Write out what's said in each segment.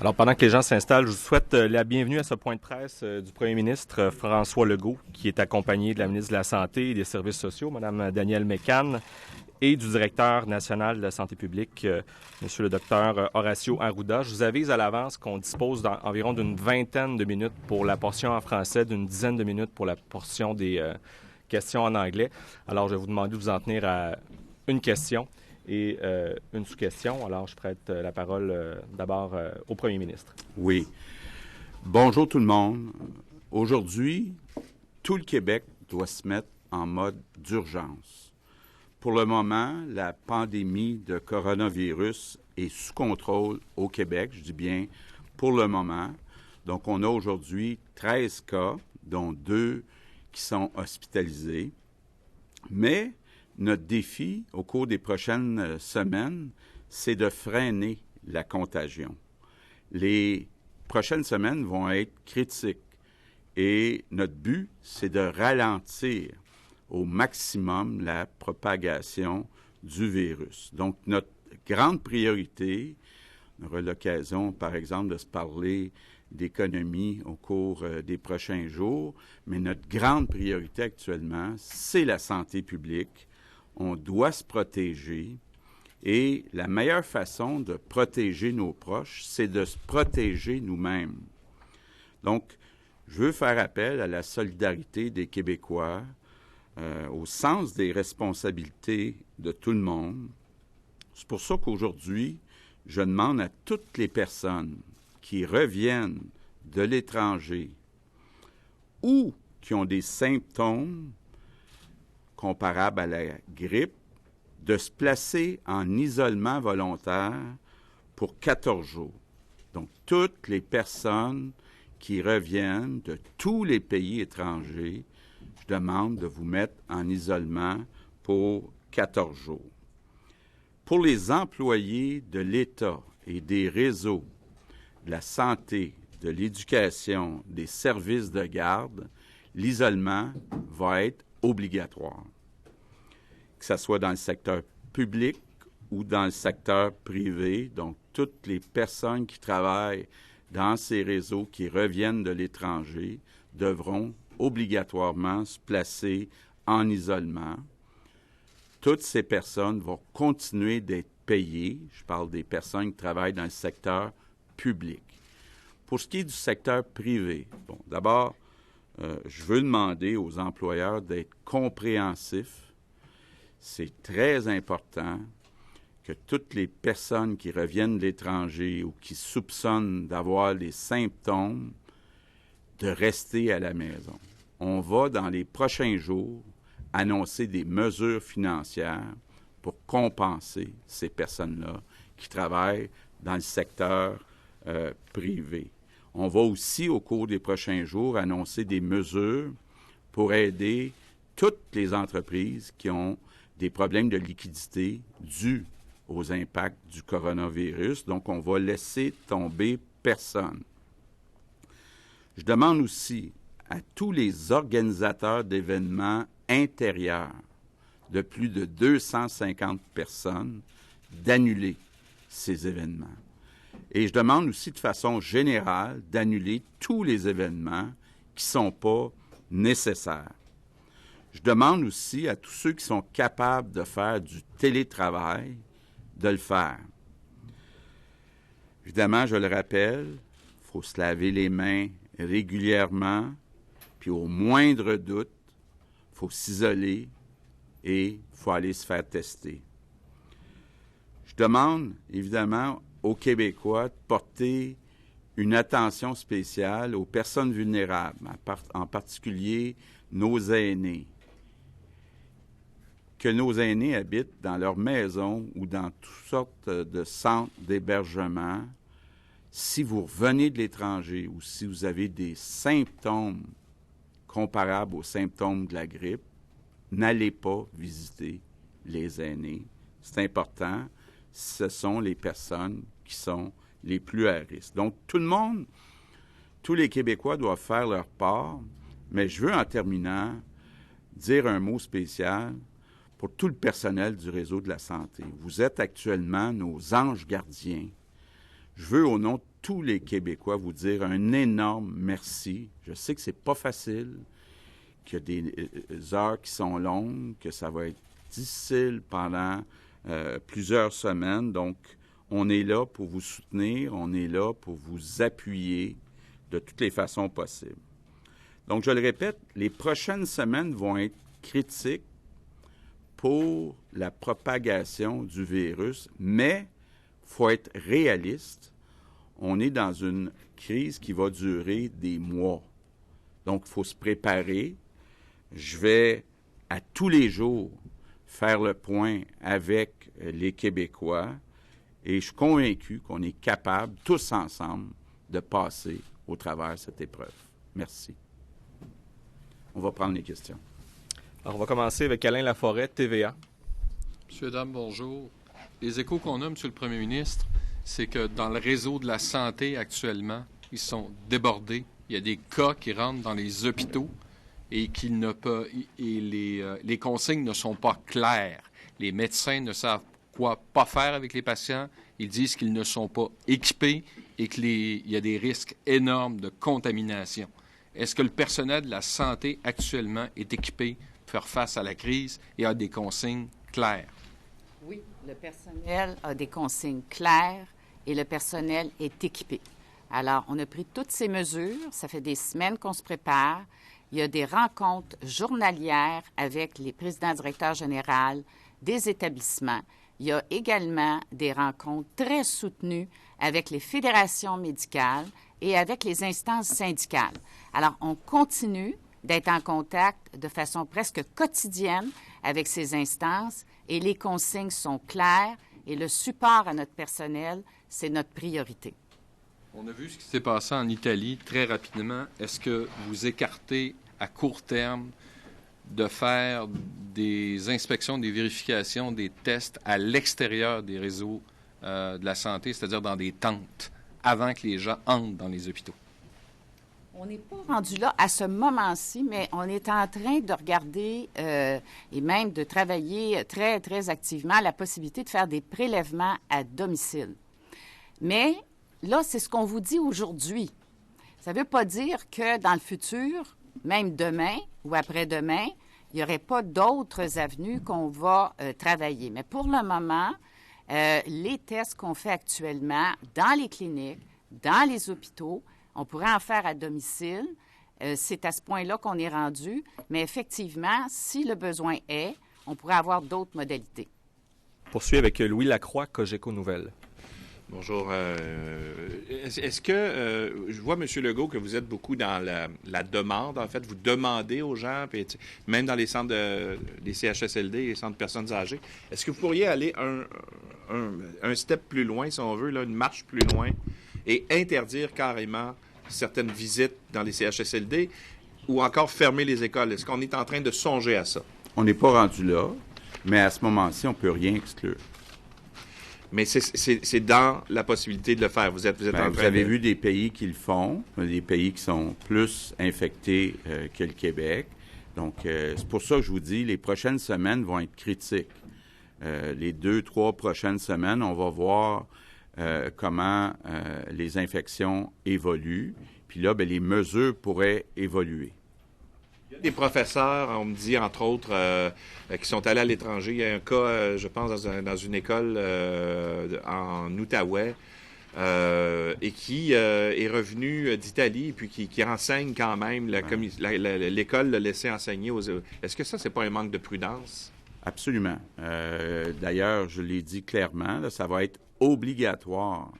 Alors, pendant que les gens s'installent, je vous souhaite la bienvenue à ce point de presse du premier ministre François Legault, qui est accompagné de la ministre de la Santé et des Services sociaux, Mme Danielle Mécan, et du directeur national de la santé publique, M. le docteur Horacio Arruda. Je vous avise à l'avance qu'on dispose d'environ d'une vingtaine de minutes pour la portion en français, d'une dizaine de minutes pour la portion des questions en anglais. Alors, je vais vous demander de vous en tenir à une question et une sous-question. Alors, je prête la parole d'abord au premier ministre. Oui. Bonjour tout le monde. Aujourd'hui, tout le Québec doit se mettre en mode d'urgence. Pour le moment, la pandémie de coronavirus est sous contrôle au Québec, je dis bien pour le moment. Donc, on a aujourd'hui 13 cas, dont 2 qui sont hospitalisés. Mais notre défi au cours des prochaines semaines, c'est de freiner la contagion. Les prochaines semaines vont être critiques et notre but, c'est de ralentir au maximum la propagation du virus. Donc, notre grande priorité, on aura l'occasion, par exemple, de se parler d'économie au cours des prochains jours, mais notre grande priorité actuellement, c'est la santé publique. On doit se protéger et la meilleure façon de protéger nos proches, c'est de se protéger nous-mêmes. Donc, je veux faire appel à la solidarité des Québécois, au sens des responsabilités de tout le monde. C'est pour ça qu'aujourd'hui, je demande à toutes les personnes qui reviennent de l'étranger ou qui ont des symptômes comparables à la grippe de se placer en isolement volontaire pour 14 jours. Donc, toutes les personnes qui reviennent de tous les pays étrangers, je demande de vous mettre en isolement pour 14 jours. Pour les employés de l'État et des réseaux de la santé, de l'éducation, des services de garde, l'isolement va être obligatoire, que ce soit dans le secteur public ou dans le secteur privé. Donc, toutes les personnes qui travaillent dans ces réseaux qui reviennent de l'étranger devront obligatoirement se placer en isolement. Toutes ces personnes vont continuer d'être payées. Je parle des personnes qui travaillent dans le secteur public. Pour ce qui est du secteur privé, bon, d'abord, je veux demander aux employeurs d'être compréhensifs. C'est très important que toutes les personnes qui reviennent de l'étranger ou qui soupçonnent d'avoir les symptômes de rester à la maison. On va, dans les prochains jours, annoncer des mesures financières pour compenser ces personnes-là qui travaillent dans le secteur privé. On va aussi, au cours des prochains jours, annoncer des mesures pour aider toutes les entreprises qui ont des problèmes de liquidité dus aux impacts du coronavirus. Donc, on va laisser tomber personne. Je demande aussi à tous les organisateurs d'événements intérieurs de plus de 250 personnes d'annuler ces événements. Et je demande aussi de façon générale d'annuler tous les événements qui ne sont pas nécessaires. Je demande aussi à tous ceux qui sont capables de faire du télétravail de le faire. Évidemment, je le rappelle, il faut se laver les mains régulièrement, puis au moindre doute, il faut s'isoler et il faut aller se faire tester. Je demande, évidemment, aux Québécois de porter une attention spéciale aux personnes vulnérables, en particulier nos aînés. Que nos aînés habitent dans leur maison ou dans toutes sortes de centres d'hébergement. Si vous revenez de l'étranger ou si vous avez des symptômes comparables aux symptômes de la grippe, n'allez pas visiter les aînés. C'est important. Ce sont les personnes qui sont les plus à risque. Donc, tout le monde, tous les Québécois doivent faire leur part, mais je veux, en terminant, dire un mot spécial pour tout le personnel du réseau de la santé. Vous êtes actuellement nos anges gardiens. Je veux, au nom de tous les Québécois, vous dire un énorme merci. Je sais que c'est pas facile, qu'il y a des heures qui sont longues, que ça va être difficile pendant plusieurs semaines. Donc, on est là pour vous soutenir, on est là pour vous appuyer de toutes les façons possibles. Donc, je le répète, les prochaines semaines vont être critiques pour la propagation du virus, mais il faut être réaliste. On est dans une crise qui va durer des mois. Donc, il faut se préparer. Je vais, à tous les jours, faire le point avec les Québécois et je suis convaincu qu'on est capable, tous ensemble, de passer au travers de cette épreuve. Merci. On va prendre les questions. Alors, on va commencer avec Alain Laforêt, TVA. Monsieur, dame, bonjour. Les échos qu'on a, Monsieur le Premier ministre, c'est que dans le réseau de la santé actuellement, ils sont débordés. Il y a des cas qui rentrent dans les hôpitaux et les consignes ne sont pas claires. Les médecins ne savent quoi pas faire avec les patients. Ils disent qu'ils ne sont pas équipés et qu'il y a des risques énormes de contamination. Est-ce que le personnel de la santé actuellement est équipé pour faire face à la crise et a des consignes claires? Oui, le personnel a des consignes claires et le personnel est équipé. Alors, on a pris toutes ces mesures. Ça fait des semaines qu'on se prépare. Il y a des rencontres journalières avec les présidents directeurs généraux des établissements. Il y a également des rencontres très soutenues avec les fédérations médicales et avec les instances syndicales. Alors, on continue d'être en contact de façon presque quotidienne avec ces instances et les consignes sont claires et le support à notre personnel, c'est notre priorité. On a vu ce qui s'est passé en Italie très rapidement. Est-ce que vous écartez à court terme de faire des inspections, des vérifications, des tests à l'extérieur des réseaux de la santé, c'est-à-dire dans des tentes, avant que les gens entrent dans les hôpitaux? On n'est pas rendu là à ce moment-ci, mais on est en train de regarder et même de travailler très, très activement la possibilité de faire des prélèvements à domicile. Mais là, c'est ce qu'on vous dit aujourd'hui. Ça ne veut pas dire que dans le futur, même demain ou après-demain, il n'y aurait pas d'autres avenues qu'on va travailler. Mais pour le moment, les tests qu'on fait actuellement dans les cliniques, dans les hôpitaux, on pourrait en faire à domicile. C'est à ce point-là qu'on est rendu. Mais effectivement, si le besoin est, on pourrait avoir d'autres modalités. Poursuit avec Louis Lacroix, Cogeco Nouvelles. Bonjour. Est-ce que je vois, M. Legault, que vous êtes beaucoup dans la demande. En fait, vous demandez aux gens, puis, même dans les centres des CHSLD, les centres de personnes âgées, est-ce que vous pourriez aller un step plus loin, si on veut, là, une marche plus loin, et interdire carrément certaines visites dans les CHSLD ou encore fermer les écoles? Est-ce qu'on est en train de songer à ça? On n'est pas rendu là, mais à ce moment-ci, on ne peut rien exclure. Mais c'est dans la possibilité de le faire. Vous êtes en train vous avez vu des pays qui le font, des pays qui sont plus infectés que le Québec. Donc, c'est pour ça que je vous dis, les prochaines semaines vont être critiques. Les 2-3 prochaines semaines, on va voir comment les infections évoluent. Puis là, bien, les mesures pourraient évoluer. Il y a des professeurs, on me dit, entre autres, qui sont allés à l'étranger. Il y a un cas, je pense, dans une école en Outaouais et qui est revenu d'Italie et puis qui enseigne quand même. L'école l'a laissé enseigner. Est-ce que ça, c'est pas un manque de prudence? Absolument. D'ailleurs, je l'ai dit clairement, là, ça va être obligatoire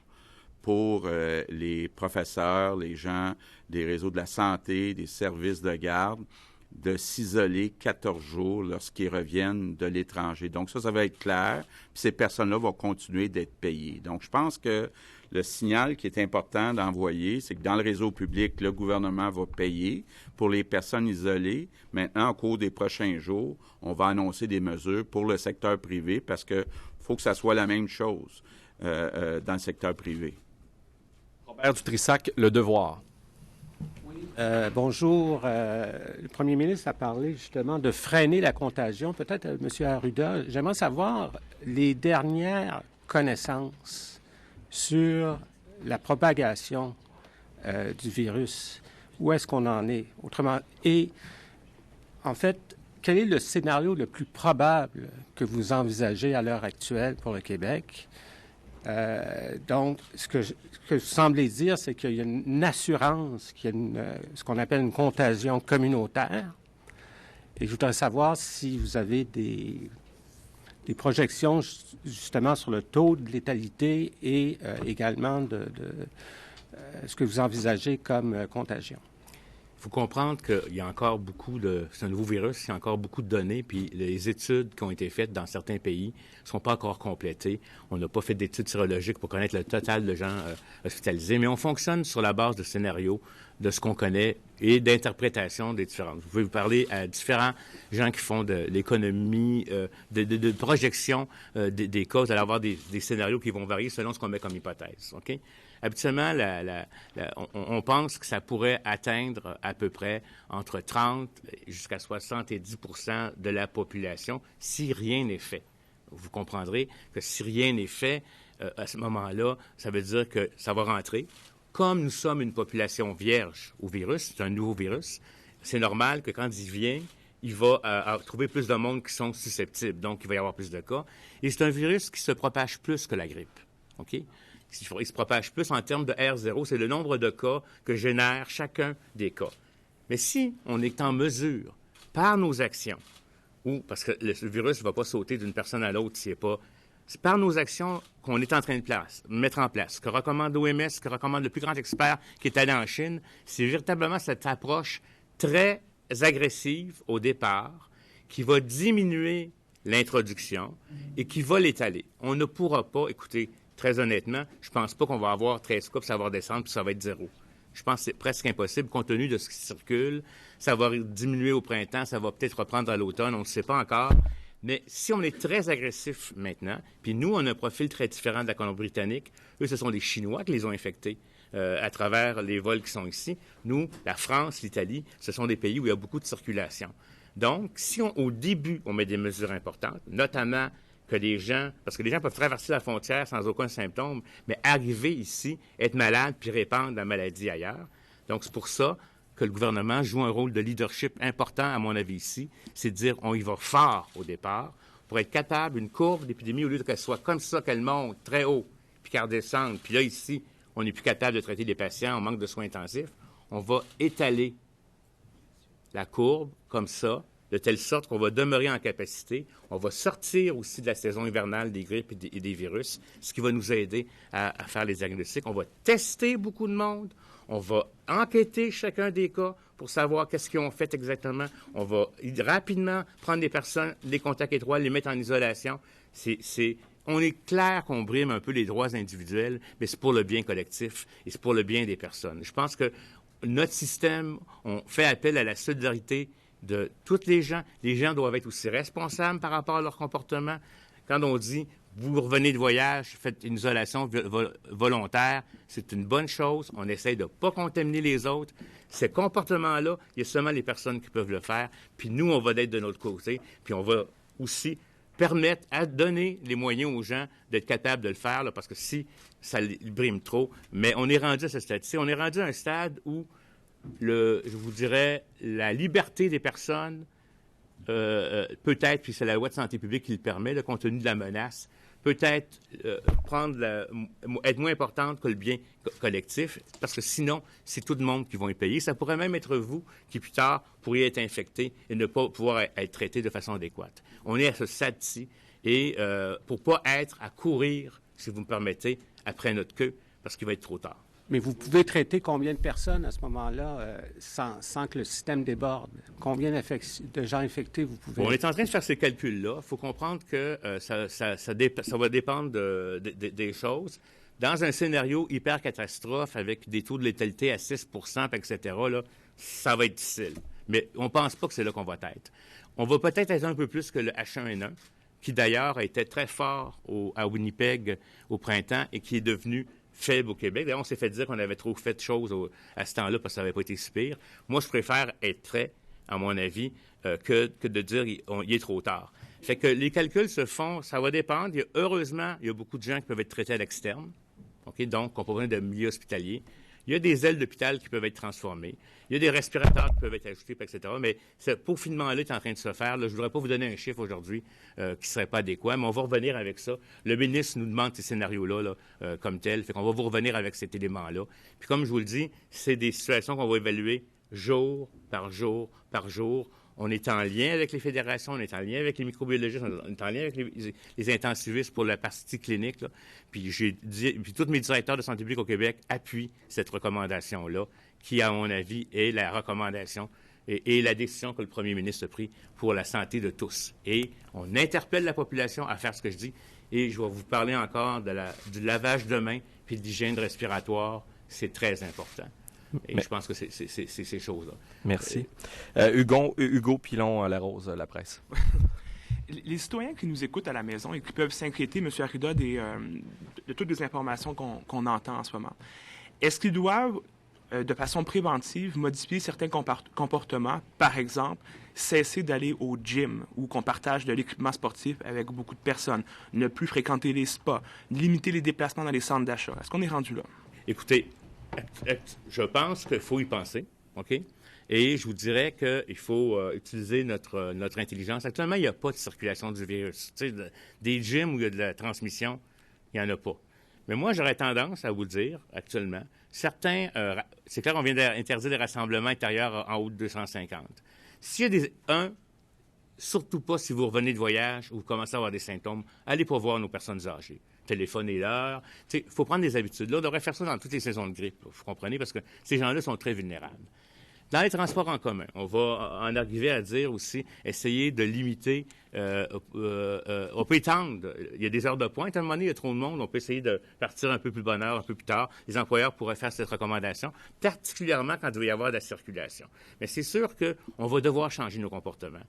pour les professeurs, les gens des réseaux de la santé, des services de garde, de s'isoler 14 jours lorsqu'ils reviennent de l'étranger. Donc ça va être clair, puis ces personnes-là vont continuer d'être payées. Donc je pense que le signal qui est important d'envoyer, c'est que dans le réseau public, le gouvernement va payer pour les personnes isolées. Maintenant, au cours des prochains jours, on va annoncer des mesures pour le secteur privé parce qu'il faut que ça soit la même chose dans le secteur privé. Robert Dutrissac, Le Devoir. Bonjour. Le premier ministre a parlé justement de freiner la contagion. Peut-être, M. Arruda, j'aimerais savoir les dernières connaissances sur la propagation du virus. Où est-ce qu'on en est? Autrement, et en fait, quel est le scénario le plus probable que vous envisagez à l'heure actuelle pour le Québec? Donc, ce que vous semblez dire, c'est qu'il y a une assurance, qu'il y a ce qu'on appelle une contagion communautaire. Et je voudrais savoir si vous avez des projections justement sur le taux de létalité et également de ce que vous envisagez comme contagion. Il faut comprendre qu'il y a encore c'est un nouveau virus, il y a encore beaucoup de données, puis les études qui ont été faites dans certains pays ne sont pas encore complétées. On n'a pas fait d'études sérologiques pour connaître le total de gens hospitalisés, mais on fonctionne sur la base de scénarios, de ce qu'on connaît et d'interprétations des différentes. Vous pouvez vous parler à différents gens qui font de l'économie, de projection des cas. Vous allez avoir des scénarios qui vont varier selon ce qu'on met comme hypothèse. OK? Habituellement, on pense que ça pourrait atteindre à peu près entre 30 jusqu'à 70 % de la population si rien n'est fait. Vous comprendrez que si rien n'est fait, à ce moment-là, ça veut dire que ça va rentrer. Comme nous sommes une population vierge au virus, c'est un nouveau virus, c'est normal que quand il vient, il va trouver plus de monde qui sont susceptibles. Donc, il va y avoir plus de cas. Et c'est un virus qui se propage plus que la grippe. OK? Il se propage plus en termes de R0, c'est le nombre de cas que génère chacun des cas. Mais si on est en mesure, par nos actions, ou parce que le virus ne va pas sauter d'une personne à l'autre s'il n'est pas... C'est par nos actions qu'on est en train de mettre en place. Ce que recommande l'OMS, ce que recommande le plus grand expert qui est allé en Chine, c'est véritablement cette approche très agressive au départ qui va diminuer l'introduction et qui va l'étaler. On ne pourra pas, écoutez, très honnêtement, je ne pense pas qu'on va avoir 13 cas, puis ça va redescendre, puis ça va être 0. Je pense que c'est presque impossible, compte tenu de ce qui circule. Ça va diminuer au printemps, ça va peut-être reprendre à l'automne, on ne sait pas encore. Mais si on est très agressif maintenant, puis nous, on a un profil très différent de la Colombie-Britannique, eux, ce sont les Chinois qui les ont infectés à travers les vols qui sont ici. Nous, la France, l'Italie, ce sont des pays où il y a beaucoup de circulation. Donc, si au début, on met des mesures importantes, notamment que les gens, parce que les gens peuvent traverser la frontière sans aucun symptôme, mais arriver ici, être malade, puis répandre la maladie ailleurs. Donc, c'est pour ça que le gouvernement joue un rôle de leadership important, à mon avis, ici. C'est de dire, on y va fort au départ, pour être capable, une courbe d'épidémie, au lieu qu'elle soit comme ça, qu'elle monte très haut, puis qu'elle redescende, puis là, ici, on n'est plus capable de traiter les patients, on manque de soins intensifs, on va étaler la courbe comme ça, de telle sorte qu'on va demeurer en capacité. On va sortir aussi de la saison hivernale des grippes et des virus, ce qui va nous aider à faire les diagnostics. On va tester beaucoup de monde. On va enquêter chacun des cas pour savoir qu'est-ce qu'ils ont fait exactement. On va rapidement prendre des personnes, des contacts étroits, les mettre en isolation. On est clair qu'on brime un peu les droits individuels, mais c'est pour le bien collectif et c'est pour le bien des personnes. Je pense que notre système, on fait appel à la solidarité de tous les gens. Les gens doivent être aussi responsables par rapport à leur comportement. Quand on dit « vous revenez de voyage, faites une isolation volontaire », c'est une bonne chose. On essaie de ne pas contaminer les autres. Ces comportements-là, il y a seulement les personnes qui peuvent le faire. Puis nous, on va être de notre côté. Puis on va aussi permettre à donner les moyens aux gens d'être capables de le faire, là, parce que si ça les brime trop, mais on est rendu à ce stade-ci. On est rendu à un stade où je vous dirais, la liberté des personnes, peut-être, puis c'est la loi de santé publique qui le permet, là, compte tenu de la menace, peut-être être moins importante que le bien collectif, parce que sinon, c'est tout le monde qui va y payer. Ça pourrait même être vous qui, plus tard, pourriez être infecté et ne pas pouvoir être traité de façon adéquate. On est à ce stade-ci, et pour ne pas être à courir, si vous me permettez, après notre queue, parce qu'il va être trop tard. Mais vous pouvez traiter combien de personnes à ce moment-là sans que le système déborde? Combien de gens infectés vous pouvez... On est en train de faire ces calculs-là. Il faut comprendre que ça va dépendre des choses. Dans un scénario hyper catastrophe avec des taux de létalité à 6 % etc., là, ça va être difficile. Mais on ne pense pas que c'est là qu'on va être. On va peut-être être un peu plus que le H1N1, qui d'ailleurs a été très fort à Winnipeg au printemps et qui est devenu faible au Québec. D'ailleurs, on s'est fait dire qu'on avait trop fait de choses à ce temps-là parce que ça n'avait pas été si pire. Moi, je préfère être prêt, à mon avis, que de dire il est trop tard. Fait que les calculs se font, ça va dépendre. Heureusement, il y a beaucoup de gens qui peuvent être traités à l'externe. OK? Donc, on n'a pas besoin de milieu hospitalier. Il y a des ailes d'hôpital qui peuvent être transformées. Il y a des respirateurs qui peuvent être ajoutés, etc. Mais ce peaufinement-là est en train de se faire. Là, je ne voudrais pas vous donner un chiffre aujourd'hui qui ne serait pas adéquat, mais on va revenir avec ça. Le ministre nous demande ces scénarios-là comme tels. Fait qu'on va vous revenir avec cet élément-là. Puis comme je vous le dis, c'est des situations qu'on va évaluer jour par jour par jour. On est en lien avec les fédérations, on est en lien avec les microbiologistes, on est en lien avec les intensivistes pour la partie clinique. Là. Puis tous mes directeurs de santé publique au Québec appuient cette recommandation-là, qui, à mon avis, est la recommandation et la décision que le premier ministre a prise pour la santé de tous. Et on interpelle la population à faire ce que je dis. Et je vais vous parler encore du lavage de mains puis de l'hygiène respiratoire. C'est très important. Et je pense que c'est ces choses-là. Merci. Hugo Pilon-Larose, La Presse. Les citoyens qui nous écoutent à la maison et qui peuvent s'inquiéter, M. Arruda, de toutes les informations qu'on entend en ce moment, est-ce qu'ils doivent, de façon préventive, modifier certains comportements? Par exemple, cesser d'aller au gym ou qu'on partage de l'équipement sportif avec beaucoup de personnes, ne plus fréquenter les spas, limiter les déplacements dans les centres d'achat. Est-ce qu'on est rendu là? Écoutez, je pense qu'il faut y penser, OK? Et je vous dirais qu'il faut utiliser notre intelligence. Actuellement, il n'y a pas de circulation du virus. Tu sais, des gyms où il y a de la transmission, il n'y en a pas. Mais moi, j'aurais tendance à vous dire, actuellement, c'est clair qu'on vient d'interdire les rassemblements intérieurs en haut de 250. S'il y a surtout pas si vous revenez de voyage ou vous commencez à avoir des symptômes, allez pas voir nos personnes âgées. Téléphonez-leur. Il faut prendre des habitudes. Là, on devrait faire ça dans toutes les saisons de grippe, vous comprenez, parce que ces gens-là sont très vulnérables. Dans les transports en commun, on va en arriver à dire aussi, essayer de limiter, on peut étendre, il y a des heures de pointe, à un moment donné, il y a trop de monde, on peut essayer de partir un peu plus bonne heure, un peu plus tard. Les employeurs pourraient faire cette recommandation, particulièrement quand il va y avoir de la circulation. Mais c'est sûr qu'on va devoir changer nos comportements.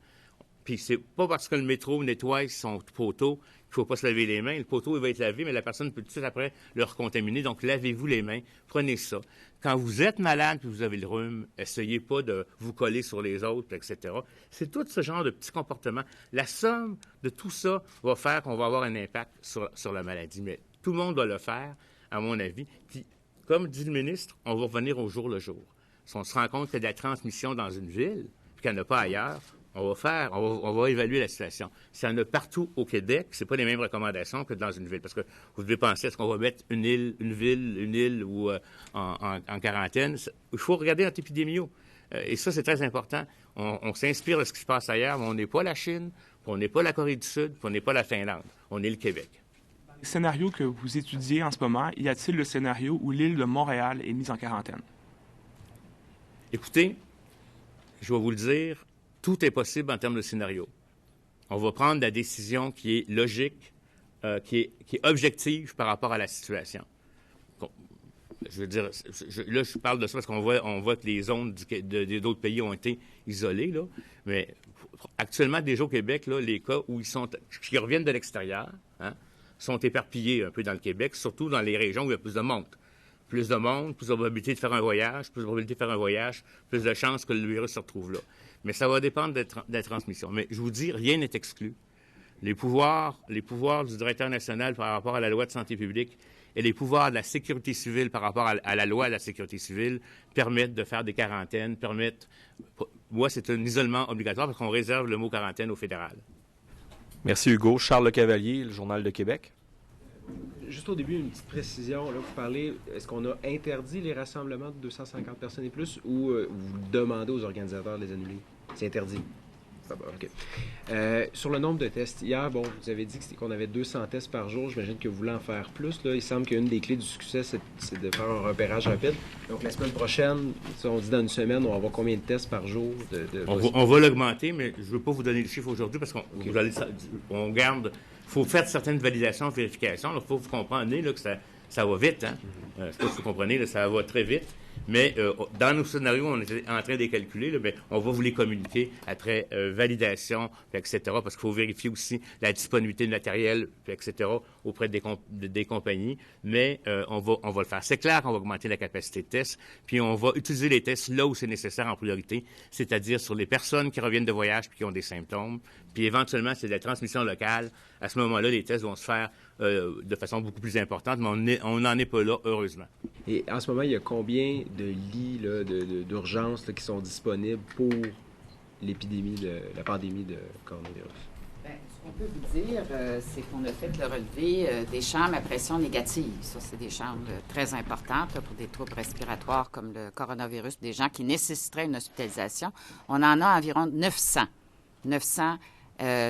Puis c'est pas parce que le métro nettoie son poteau qu'il ne faut pas se laver les mains. Le poteau, il va être lavé, mais la personne peut tout de suite après le recontaminer. Donc, lavez-vous les mains. Prenez ça. Quand vous êtes malade et vous avez le rhume, essayez pas de vous coller sur les autres, etc. C'est tout ce genre de petits comportements. La somme de tout ça va faire qu'on va avoir un impact sur la maladie. Mais tout le monde doit le faire, à mon avis. Puis, comme dit le ministre, on va revenir au jour le jour. Si on se rend compte qu'il y a de la transmission dans une ville, puis qu'il n'y en a pas ailleurs, on va évaluer la situation. S'il y en a partout au Québec, c'est pas les mêmes recommandations que dans une ville. Parce que vous devez penser, est-ce qu'on va mettre une île ou en quarantaine? Il faut regarder notre épidémio. Et ça, c'est très important. On s'inspire de ce qui se passe ailleurs, mais on n'est pas la Chine, puis on n'est pas la Corée du Sud, puis on n'est pas la Finlande. On est le Québec. Dans les scénarios que vous étudiez en ce moment, y a-t-il le scénario où l'île de Montréal est mise en quarantaine? Écoutez, je vais vous le dire, tout est possible en termes de scénario. On va prendre la décision qui est logique, qui est objective par rapport à la situation. Bon, je veux dire, là, je parle de ça parce qu'on voit que les zones d'autres pays ont été isolées, là. Mais actuellement, déjà au Québec, là, les cas qui reviennent de l'extérieur, sont éparpillés un peu dans le Québec, surtout dans les régions où il y a plus de monde. Plus de monde, plus de probabilité de faire un voyage, plus de chances que le virus se retrouve là. Mais ça va dépendre de la transmission. Mais je vous dis, rien n'est exclu. Les pouvoirs du directeur national par rapport à la loi de santé publique et les pouvoirs de la sécurité civile par rapport à la loi de la sécurité civile permettent de faire des quarantaines, Moi, c'est un isolement obligatoire parce qu'on réserve le mot quarantaine au fédéral. Merci Hugo. Charles Le Cavalier, le Journal de Québec. Juste au début, une petite précision. Là, vous parlez, est-ce qu'on a interdit les rassemblements de 250 personnes et plus ou vous demandez aux organisateurs de les annuler? C'est interdit. Ah bon, OK. Sur le nombre de tests, hier, vous avez dit qu'on avait 200 tests par jour. J'imagine que vous voulez en faire plus. Là. Il semble qu'une des clés du succès, c'est de faire un repérage rapide. Donc, la semaine prochaine, on dit dans une semaine, on va avoir combien de tests par jour? On va l'augmenter, mais je ne veux pas vous donner le chiffre aujourd'hui parce qu'on garde... Il faut faire certaines validations, vérifications. Il faut vous comprendre là, que ça va vite. Hein? Je ne sais pas si vous comprenez, là, ça va très vite. Mais dans nos scénarios, on est en train de les calculer. Là, mais on va vous les communiquer après validation, etc. Parce qu'il faut vérifier aussi la disponibilité de matériel, etc. auprès des compagnies. Mais on va le faire. C'est clair qu'on va augmenter la capacité de tests. Puis on va utiliser les tests là où c'est nécessaire en priorité, c'est-à-dire sur les personnes qui reviennent de voyage puis qui ont des symptômes. Puis éventuellement, c'est de la transmission locale. À ce moment-là, les tests vont se faire de façon beaucoup plus importante, mais on n'en est pas là, heureusement. Et en ce moment, il y a combien de lits là, d'urgence là, qui sont disponibles pour la pandémie de coronavirus? Bien, ce qu'on peut vous dire, c'est qu'on a fait le relevé des chambres à pression négative. Ça, c'est des chambres très importantes là, pour des troubles respiratoires comme le coronavirus, des gens qui nécessiteraient une hospitalisation. On en a environ 900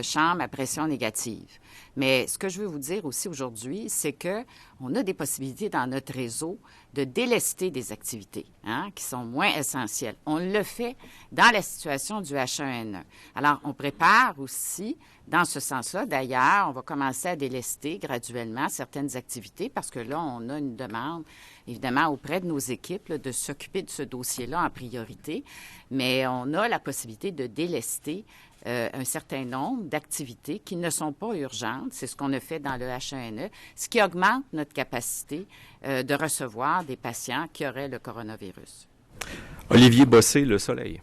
chambres à pression négative. Mais ce que je veux vous dire aussi aujourd'hui, c'est que on a des possibilités dans notre réseau de délester des activités qui sont moins essentielles. On le fait dans la situation du H1N1. Alors, on prépare aussi dans ce sens-là. D'ailleurs, on va commencer à délester graduellement certaines activités parce que là, on a une demande, évidemment, auprès de nos équipes là, de s'occuper de ce dossier-là en priorité. Mais on a la possibilité de délester un certain nombre d'activités qui ne sont pas urgentes. C'est ce qu'on a fait dans le H1N1, ce qui augmente notre capacité de recevoir des patients qui auraient le coronavirus. Olivier Bossé, Le Soleil.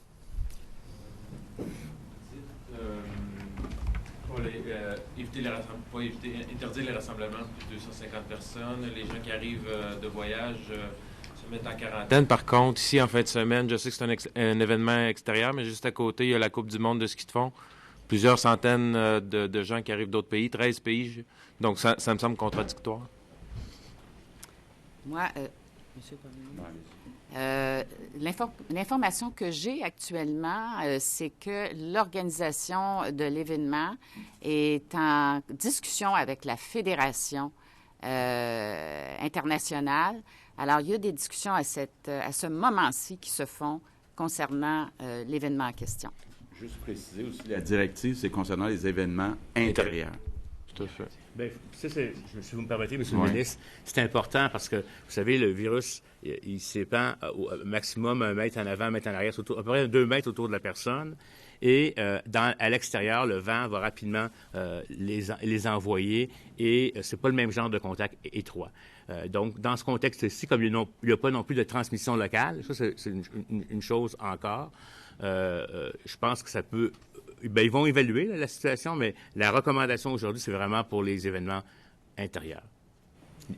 Interdire les rassemblements de plus de 250 personnes. Les gens qui arrivent de voyage se mettent en quarantaine. Par contre, ici, en fin de semaine, je sais que c'est un événement extérieur, mais juste à côté, il y a la Coupe du monde de ski de fond. Plusieurs centaines de gens qui arrivent d'autres pays, 13 pays. Donc, ça me semble contradictoire. Moi, M. l'information que j'ai actuellement, c'est que l'organisation de l'événement est en discussion avec la Fédération internationale. Alors, il y a des discussions à ce moment-ci qui se font concernant l'événement en question. Juste préciser aussi, la directive, c'est concernant les événements intérieurs. Tout à fait. Bien, ça, si vous me permettez, M. le ministre, c'est important parce que, vous savez, le virus, il s'épand au maximum 1 mètre en avant, 1 mètre en arrière, à peu près 2 mètres autour de la personne. Et à l'extérieur, le vent va rapidement les envoyer et c'est pas le même genre de contact étroit. Donc, dans ce contexte-ci, comme il n'y a pas non plus de transmission locale, ça, c'est une chose encore, je pense que ça peut... Bien, ils vont évaluer la situation, mais la recommandation aujourd'hui, c'est vraiment pour les événements intérieurs.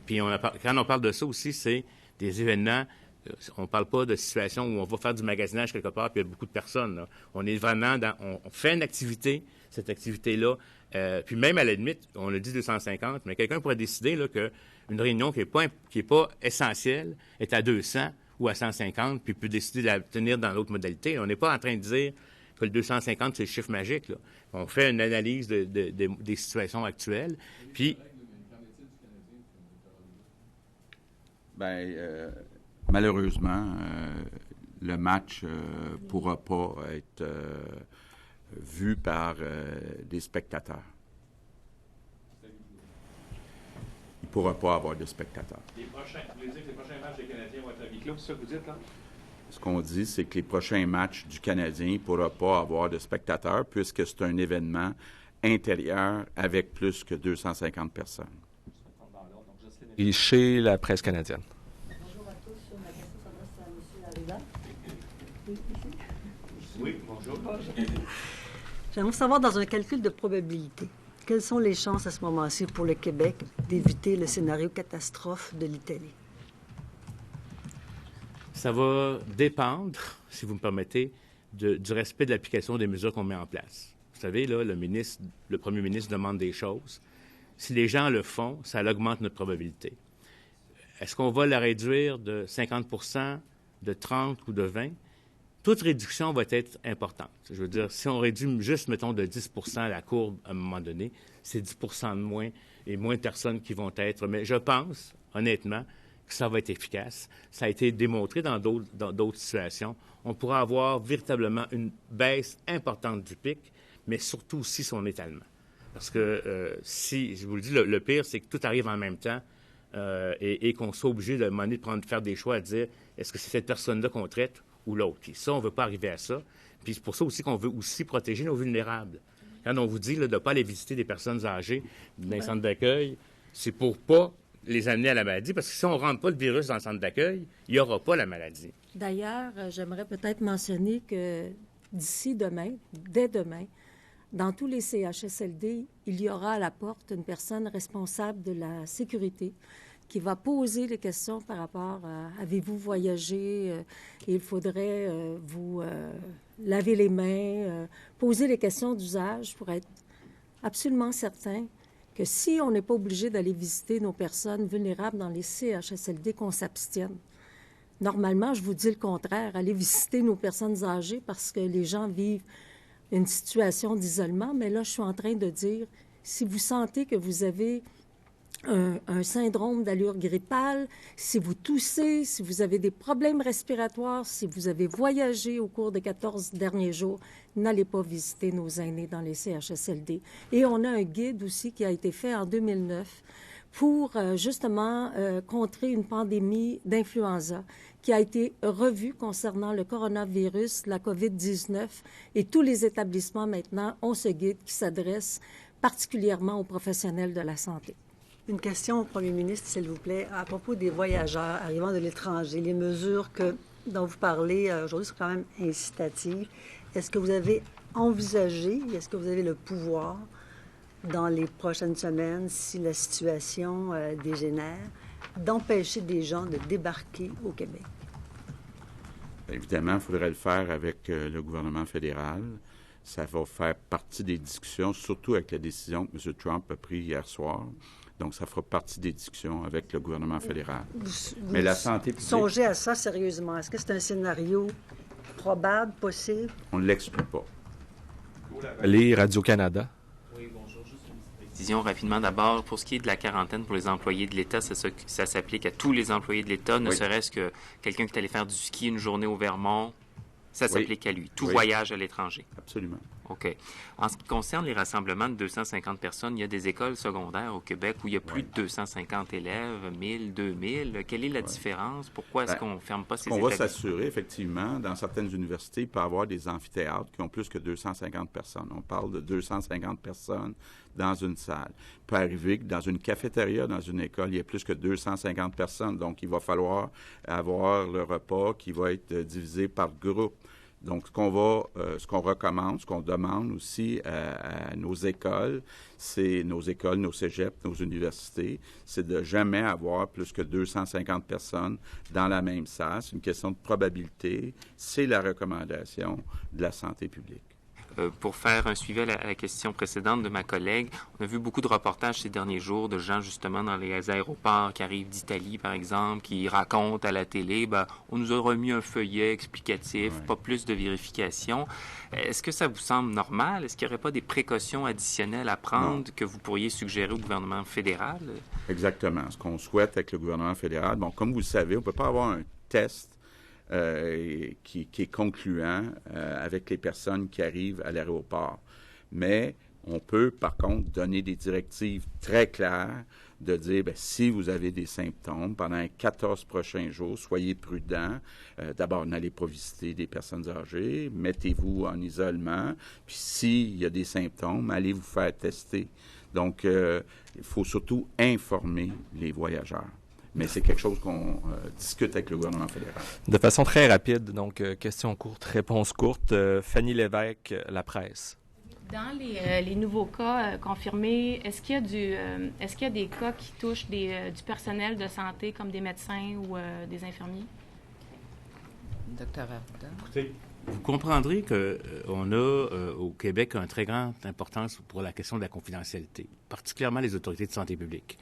Puis quand on parle de ça aussi, c'est des événements, on ne parle pas de situation où on va faire du magasinage quelque part puis il y a beaucoup de personnes. Là. On est vraiment on fait une activité, cette activité-là, puis même à la limite, on a dit 250, mais quelqu'un pourrait décider là, qu'une réunion qui est pas essentielle est à 200 ou à 150, puis peut décider de la tenir dans l'autre modalité. On n'est pas en train de dire que le 250, c'est le chiffre magique. Là. On fait une analyse des situations actuelles. Puis, malheureusement, le match ne pourra pas être vu par des spectateurs. Il ne pourra pas avoir de spectateurs. Vous voulez dire que les prochains matchs des Canadiens vont être à huis clos, c'est ça que vous dites, là? Ce qu'on dit, c'est que les prochains matchs du Canadien ne pourront pas avoir de spectateurs puisque c'est un événement intérieur avec plus que 250 personnes. Et chez la presse canadienne. Bonjour à tous. Ma question s'adresse à M. Arruda. Oui, bonjour. J'aimerais savoir, dans un calcul de probabilité, quelles sont les chances à ce moment-ci pour le Québec d'éviter le scénario catastrophe de l'Italie? Ça va dépendre, si vous me permettez, du respect de l'application des mesures qu'on met en place. Vous savez, là, le premier ministre demande des choses. Si les gens le font, ça augmente notre probabilité. Est-ce qu'on va la réduire de 50 de 30 ou de 20 Toute réduction va être importante. Je veux dire, si on réduit juste, mettons, de 10 la courbe à un moment donné, c'est 10 de moins et moins de personnes qui vont être. Mais je pense, honnêtement, que ça va être efficace. Ça a été démontré dans d'autres situations. On pourra avoir véritablement une baisse importante du pic, mais surtout aussi son étalement. Parce que si, je vous le dis, le pire, c'est que tout arrive en même temps et qu'on soit obligé de faire des choix à dire est-ce que c'est cette personne-là qu'on traite ou l'autre. Puis ça, on ne veut pas arriver à ça. Puis c'est pour ça aussi qu'on veut aussi protéger nos vulnérables. Quand on vous dit là, de ne pas aller visiter des personnes âgées dans les centres d'accueil, c'est pour pas les amener à la maladie, parce que si on ne rentre pas le virus dans le centre d'accueil, il n'y aura pas la maladie. D'ailleurs, j'aimerais peut-être mentionner que d'ici demain, dès demain, dans tous les CHSLD, il y aura à la porte une personne responsable de la sécurité qui va poser des questions par rapport à avez-vous voyagé, il faudrait vous laver les mains, poser des questions d'usage pour être absolument certain que si on n'est pas obligé d'aller visiter nos personnes vulnérables dans les CHSLD, qu'on s'abstienne. Normalement, je vous dis le contraire, allez visiter nos personnes âgées parce que les gens vivent une situation d'isolement, mais là, je suis en train de dire, si vous sentez que vous avez un syndrome d'allure grippale, si vous toussez, si vous avez des problèmes respiratoires, si vous avez voyagé au cours des 14 derniers jours, n'allez pas visiter nos aînés dans les CHSLD. Et on a un guide aussi qui a été fait en 2009 pour justement contrer une pandémie d'influenza qui a été revue concernant le coronavirus, la COVID-19, et tous les établissements maintenant ont ce guide qui s'adresse particulièrement aux professionnels de la santé. Une question au premier ministre, s'il vous plaît, à propos des voyageurs arrivant de l'étranger. Les mesures dont vous parlez aujourd'hui sont quand même incitatives. Est-ce que vous avez envisagé, est-ce que vous avez le pouvoir, dans les prochaines semaines, si la situation dégénère, d'empêcher des gens de débarquer au Québec? Évidemment, il faudrait le faire avec le gouvernement fédéral. Ça va faire partie des discussions, surtout avec la décision que M. Trump a prise hier soir. Donc, ça fera partie des discussions avec le gouvernement fédéral. Mais la santé publique... Songez à ça sérieusement. Est-ce que c'est un scénario probable, possible? On ne l'exclut pas. Les Radio-Canada. Oui, bonjour. Juste une petite précision rapidement. D'abord, pour ce qui est de la quarantaine pour les employés de l'État, ça s'applique à tous les employés de l'État, ne serait-ce que quelqu'un qui est allé faire du ski une journée au Vermont, ça s'applique à lui. Tout voyage à l'étranger. Absolument. OK. En ce qui concerne les rassemblements de 250 personnes, il y a des écoles secondaires au Québec où il y a plus de 250 élèves, 1000, 2000. Quelle est la différence? Pourquoi est-ce qu'on ne ferme pas ces établissements? On va s'assurer, effectivement, dans certaines universités, il peut y avoir des amphithéâtres qui ont plus que 250 personnes. On parle de 250 personnes dans une salle. Il peut arriver que dans une cafétéria, dans une école, il y ait plus que 250 personnes. Donc, il va falloir avoir le repas qui va être divisé par groupe. Donc, ce qu'on recommande, ce qu'on demande aussi à nos écoles, c'est nos écoles, nos cégeps, nos universités, c'est de jamais avoir plus que 250 personnes dans la même salle. C'est une question de probabilité. C'est la recommandation de la santé publique. Pour faire un suivi à la question précédente de ma collègue, on a vu beaucoup de reportages ces derniers jours de gens justement dans les aéroports qui arrivent d'Italie, par exemple, qui racontent à la télé, on nous a remis un feuillet explicatif, pas plus de vérification. Est-ce que ça vous semble normal? Est-ce qu'il n'y aurait pas des précautions additionnelles à prendre que vous pourriez suggérer au gouvernement fédéral? Exactement. Ce qu'on souhaite avec le gouvernement fédéral, comme vous le savez, on ne peut pas avoir un test qui est concluant avec les personnes qui arrivent à l'aéroport. Mais on peut, par contre, donner des directives très claires de dire, si vous avez des symptômes, pendant les 14 prochains jours, soyez prudents. D'abord, n'allez pas visiter des personnes âgées, mettez-vous en isolement, puis s'il y a des symptômes, allez vous faire tester. Donc, il faut surtout informer les voyageurs. Mais c'est quelque chose qu'on discute avec le gouvernement fédéral. De façon très rapide, donc question courte, réponse courte. Fanny Lévesque, La Presse. Dans les nouveaux cas confirmés, est-ce qu'il y a des cas qui touchent du personnel de santé comme des médecins ou des infirmiers? Docteur Arruda. Écoutez, vous comprendrez qu'on a au Québec une très grande importance pour la question de la confidentialité, particulièrement les autorités de santé publique.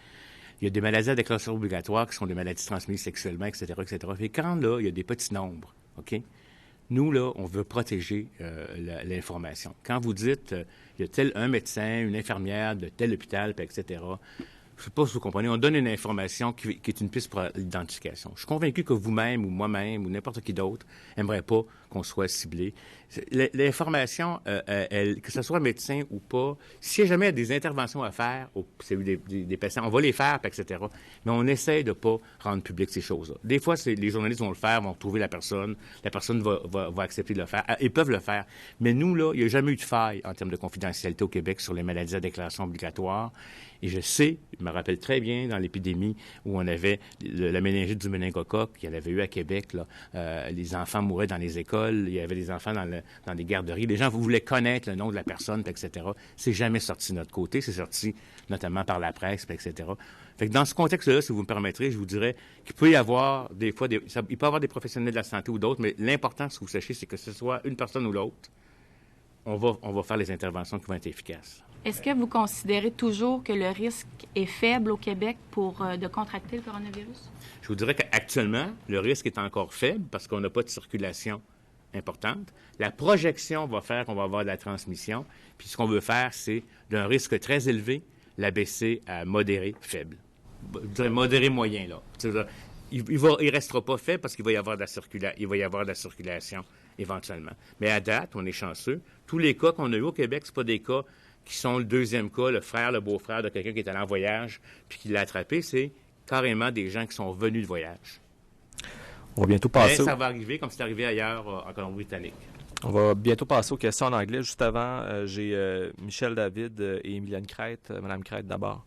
Il y a des maladies à déclaration obligatoire qui sont des maladies transmises sexuellement, etc., etc. Et quand, là, il y a des petits nombres, OK? Nous, là, on veut protéger l'information. Quand vous dites, il y a un médecin, une infirmière de tel hôpital, etc., je ne sais pas si vous comprenez, on donne une information qui est une piste pour l'identification. Je suis convaincu que vous-même ou moi-même ou n'importe qui d'autre n'aimerait pas qu'on soit ciblé. L'information, que ce soit médecin ou pas, s'il y a jamais des interventions à faire, des patients, on va les faire, etc. Mais on essaie de ne pas rendre public ces choses-là. Des fois, les journalistes vont le faire, vont retrouver la personne va accepter de le faire. Ils peuvent le faire. Mais nous, là, il n'y a jamais eu de faille en termes de confidentialité au Québec sur les maladies à déclaration obligatoire. Et je sais, je me rappelle très bien dans l'épidémie où on avait la méningite du méningocoque, qu'il y en avait eu à Québec, là, les enfants mouraient dans les écoles. écoles, il y avait des enfants dans des garderies. Les gens voulaient connaître le nom de la personne, etc. C'est jamais sorti de notre côté. C'est sorti notamment par la presse, etc. Fait que dans ce contexte-là, si vous me permettrez, je vous dirais qu'il peut y avoir des fois, il peut y avoir des professionnels de la santé ou d'autres, mais l'important, ce que vous sachiez, c'est que ce soit une personne ou l'autre, on va faire les interventions qui vont être efficaces. Est-ce que vous considérez toujours que le risque est faible au Québec de contracter le coronavirus? Je vous dirais qu'actuellement, le risque est encore faible parce qu'on n'a pas de circulation importante. La projection va faire qu'on va avoir de la transmission. Puis ce qu'on veut faire, c'est d'un risque très élevé, l'abaisser à modéré, faible. Je dirais modéré moyen, là. Il restera pas faible parce qu'il va y avoir de la circulation éventuellement. Mais à date, on est chanceux. Tous les cas qu'on a eu au Québec, c'est pas des cas qui sont le deuxième cas, le frère, le beau-frère de quelqu'un qui est allé en voyage puis qui l'a attrapé, c'est carrément des gens qui sont venus de voyage. On va bientôt passer. Mais ça va arriver comme c'est arrivé ailleurs en Colombie-Britannique. On va bientôt passer aux questions en anglais. Juste avant, j'ai Michel David et Émilienne Crête. Madame Crête, d'abord.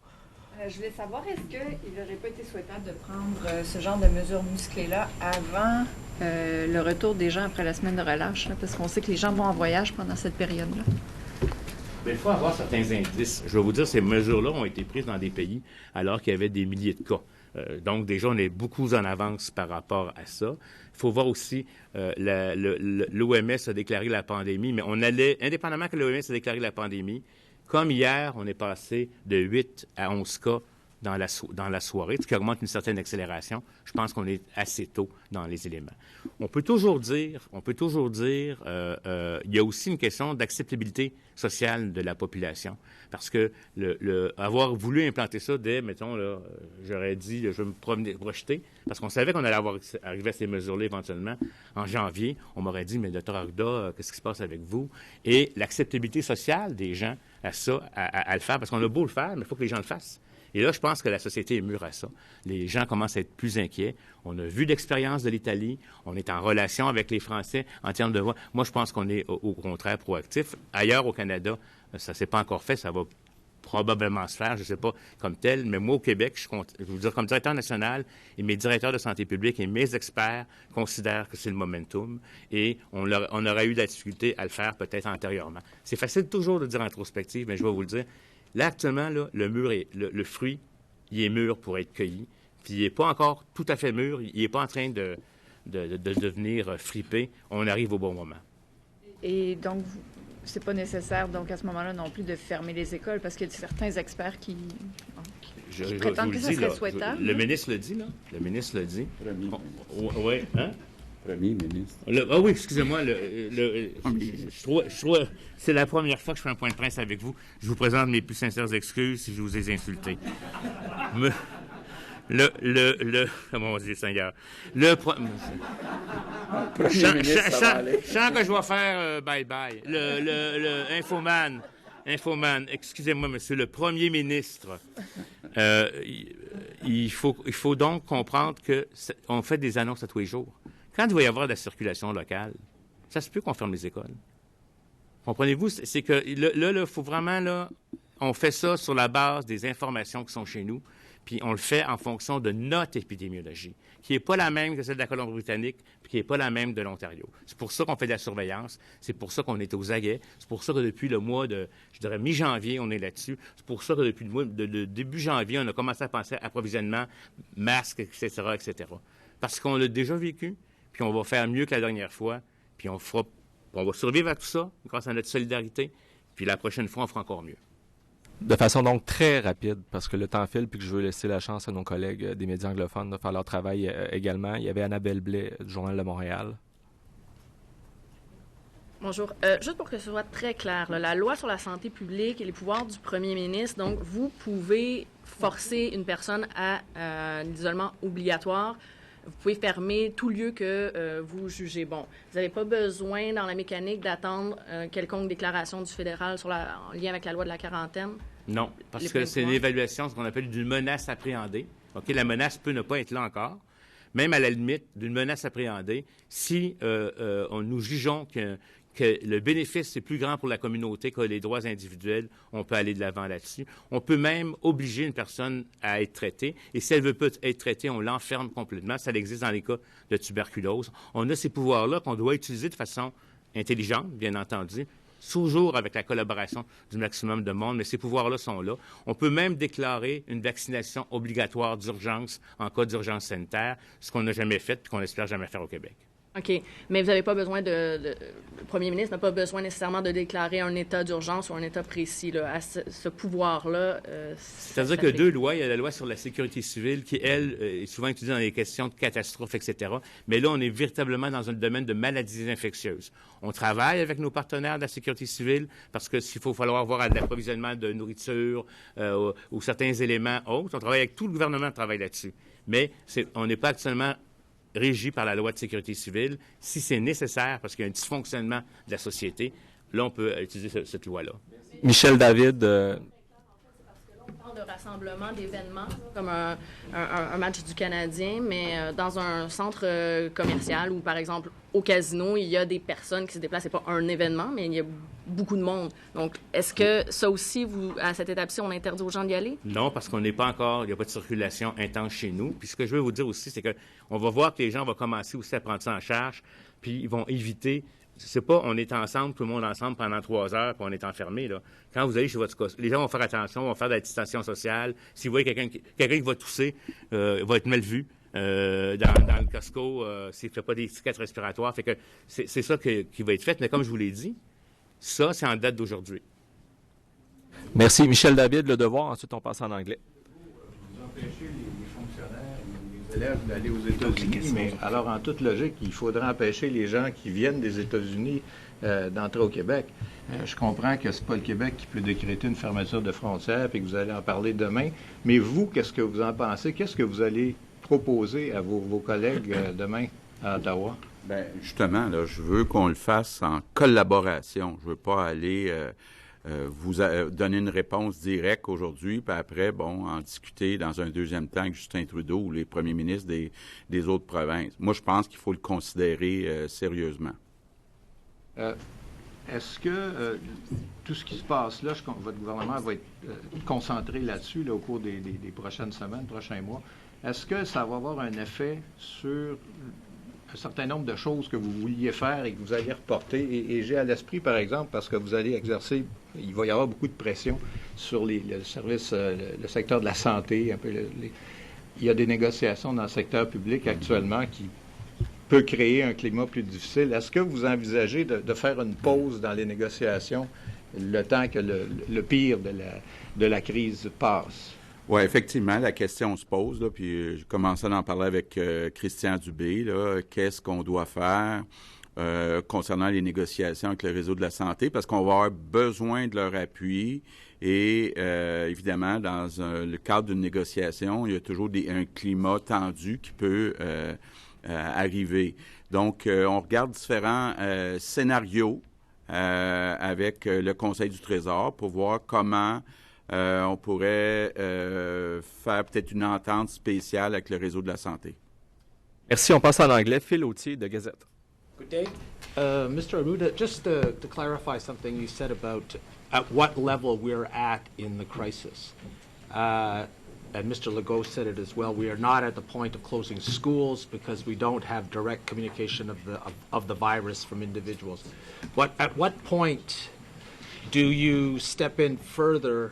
Je voulais savoir, est-ce qu'il n'aurait pas été souhaitable de prendre ce genre de mesures musclées-là avant le retour des gens après la semaine de relâche, là, parce qu'on sait que les gens vont en voyage pendant cette période-là? Bien, il faut avoir certains indices. Je vais vous dire, ces mesures-là ont été prises dans des pays alors qu'il y avait des milliers de cas. Donc, déjà, on est beaucoup en avance par rapport à ça. Il faut voir aussi, l'OMS a déclaré la pandémie, mais on allait, indépendamment que l'OMS a déclaré la pandémie, comme hier, on est passé de 8 à 11 cas dans la soirée, ce qui augmente une certaine accélération. Je pense qu'on est assez tôt dans les éléments. On peut toujours dire, il y a aussi une question d'acceptabilité sociale de la population. Parce que avoir voulu implanter ça dès, mettons, là, j'aurais dit, je vais me projeter, parce qu'on savait qu'on allait arriver à ces mesures-là éventuellement en janvier. On m'aurait dit, mais Dr. Arruda, qu'est-ce qui se passe avec vous? Et l'acceptabilité sociale des gens à ça, à le faire, parce qu'on a beau le faire, mais il faut que les gens le fassent. Et là, je pense que la société est mûre à ça. Les gens commencent à être plus inquiets. On a vu l'expérience de l'Italie. On est en relation avec les Français en termes de voix. Moi, je pense qu'on est au contraire proactif. Ailleurs, au Canada, ça ne s'est pas encore fait. Ça va probablement se faire, je ne sais pas comme tel. Mais moi, au Québec, je vais vous dire, comme directeur national, et mes directeurs de santé publique et mes experts considèrent que c'est le momentum. Et on aurait eu de la difficulté à le faire peut-être antérieurement. C'est facile toujours de dire en rétrospective, mais je vais vous le dire. Là, actuellement, là, le fruit, il est mûr pour être cueilli. Puis il n'est pas encore tout à fait mûr. Il n'est pas en train de devenir fripé. On arrive au bon moment. Et donc, c'est pas nécessaire, donc, à ce moment-là non plus, de fermer les écoles, parce qu'il y a certains experts qui prétendent que ça serait souhaitable. Le ministre le dit, là. Le ministre le dit. Oui, hein? Premier ministre. Oui, excusez-moi. Je trouve c'est la première fois que je fais un point de presse avec vous. Je vous présente mes plus sincères excuses si je vous ai insulté. Oh mon Dieu Seigneur. Je sens que je vais faire bye-bye. Infoman, excusez-moi, monsieur le Premier ministre. Il faut donc comprendre qu'on fait des annonces à tous les jours. Quand il va y avoir de la circulation locale, ça se peut qu'on ferme les écoles. Comprenez-vous? C'est que là, il faut vraiment, là, on fait ça sur la base des informations qui sont chez nous, puis on le fait en fonction de notre épidémiologie, qui n'est pas la même que celle de la Colombie-Britannique, puis qui n'est pas la même de l'Ontario. C'est pour ça qu'on fait de la surveillance, c'est pour ça qu'on est aux aguets, c'est pour ça que depuis le mois de, je dirais, mi-janvier, on est là-dessus, c'est pour ça que depuis le début janvier, on a commencé à penser à approvisionnement, masques, etc., etc. Parce qu'on l'a déjà vécu, puis on va faire mieux que la dernière fois, puis on va survivre à tout ça grâce à notre solidarité, puis la prochaine fois, on fera encore mieux. De façon donc très rapide, parce que le temps file, puis que je veux laisser la chance à nos collègues des médias anglophones de faire leur travail également. Il y avait Annabelle Blais du Journal de Montréal. Bonjour. Juste pour que ce soit très clair, là, la loi sur la santé publique et les pouvoirs du premier ministre, donc vous pouvez forcer une personne à l'isolement obligatoire. Vous pouvez fermer tout lieu que vous jugez bon. Vous n'avez pas besoin, dans la mécanique, d'attendre quelconque déclaration du fédéral en lien avec la loi de la quarantaine? Non, parce que c'est une évaluation, ce qu'on appelle d'une menace appréhendée. OK, la menace peut ne pas être là encore. Même à la limite d'une menace appréhendée, si nous jugeons qu'il que le bénéfice est plus grand pour la communauté que les droits individuels, on peut aller de l'avant là-dessus. On peut même obliger une personne à être traitée, et si elle ne veut pas être traitée, on l'enferme complètement. Ça existe dans les cas de tuberculose. On a ces pouvoirs-là qu'on doit utiliser de façon intelligente, bien entendu, toujours avec la collaboration du maximum de monde, mais ces pouvoirs-là sont là. On peut même déclarer une vaccination obligatoire d'urgence en cas d'urgence sanitaire, ce qu'on n'a jamais fait et qu'on espère jamais faire au Québec. OK. Mais vous n'avez pas besoin le premier ministre n'a pas besoin nécessairement de déclarer un état d'urgence ou un état précis. Là, à ce pouvoir-là. C'est-à-dire que deux lois. Il y a la loi sur la sécurité civile qui, elle, est souvent utilisée dans les questions de catastrophes, etc. Mais là, on est véritablement dans un domaine de maladies infectieuses. On travaille avec nos partenaires de la sécurité civile parce que s'il faut falloir voir à l'approvisionnement de nourriture ou certains éléments autres, on travaille avec tout le gouvernement, travaille là-dessus. Mais on n'est pas actuellement régi par la loi de sécurité civile. Si c'est nécessaire, parce qu'il y a un dysfonctionnement de la société, là, on peut utiliser cette loi-là. Michel David. On parle de rassemblement, d'événements, comme un match du Canadien, mais dans un centre commercial ou, par exemple, au casino, il y a des personnes qui se déplacent. C'est pas un événement, mais il y a beaucoup de monde. Donc, est-ce que ça aussi, à cette étape-ci, on interdit aux gens d'y aller? Non, parce qu'on n'est pas encore, il n'y a pas de circulation intense chez nous. Puis ce que je veux vous dire aussi, c'est qu'on va voir que les gens vont commencer aussi à prendre ça en charge, puis ils vont éviter. C'est pas on est ensemble, tout le monde ensemble pendant 3 heures, puis on est enfermé, là. Quand vous allez chez votre cas, les gens vont faire attention, vont faire de la distanciation sociale. Si vous voyez quelqu'un qui va tousser, va être mal vu. Dans le Costco, s'il ne fait pas des étiquettes respiratoires. Fait que c'est ça qui va être fait. Mais comme je vous l'ai dit, ça, c'est en date d'aujourd'hui. Merci. Michel David, Le Devoir. Ensuite, on passe en anglais. Vous empêchez les fonctionnaires ou les élèves d'aller aux États-Unis, mais alors, en toute logique, il faudrait empêcher les gens qui viennent des États-Unis d'entrer au Québec. Je comprends que ce n'est pas le Québec qui peut décréter une fermeture de frontières et que vous allez en parler demain. Mais vous, qu'est-ce que vous en pensez? Qu'est-ce que vous allez proposer à vos collègues demain à Ottawa? Bien, justement, là, je veux qu'on le fasse en collaboration. Je ne veux pas aller vous donner une réponse directe aujourd'hui, puis après, en discuter dans un deuxième temps avec Justin Trudeau ou les premiers ministres des autres provinces. Moi, je pense qu'il faut le considérer sérieusement. Est-ce que tout ce qui se passe là, votre gouvernement va être concentré là-dessus au cours des prochaines semaines, prochains mois? Est-ce que ça va avoir un effet sur un certain nombre de choses que vous vouliez faire et que vous allez reporter? Et j'ai à l'esprit, par exemple, parce que vous allez exercer, il va y avoir beaucoup de pression sur le service, le secteur de la santé. Il y a des négociations dans le secteur public actuellement qui peut créer un climat plus difficile. Est-ce que vous envisagez de faire une pause dans les négociations le temps que le pire de la crise passe? Oui, effectivement, la question se pose, là, puis j'ai commencé à en parler avec Christian Dubé, là, qu'est-ce qu'on doit faire concernant les négociations avec le réseau de la santé, parce qu'on va avoir besoin de leur appui et évidemment, dans le cadre d'une négociation, il y a toujours un climat tendu qui peut arriver. Donc, on regarde différents scénarios avec le Conseil du Trésor pour voir comment on pourrait faire peut-être une entente spéciale avec le réseau de la santé. Merci. On passe en anglais. Phil Autier de Gazette. Good day. Mr. Arruda, just to clarify something you said about at what level we're at in the crisis. And Mr. Legault said it as well. We are not at the point of closing schools because we don't have direct communication of the virus from individuals. At what point do you step in further?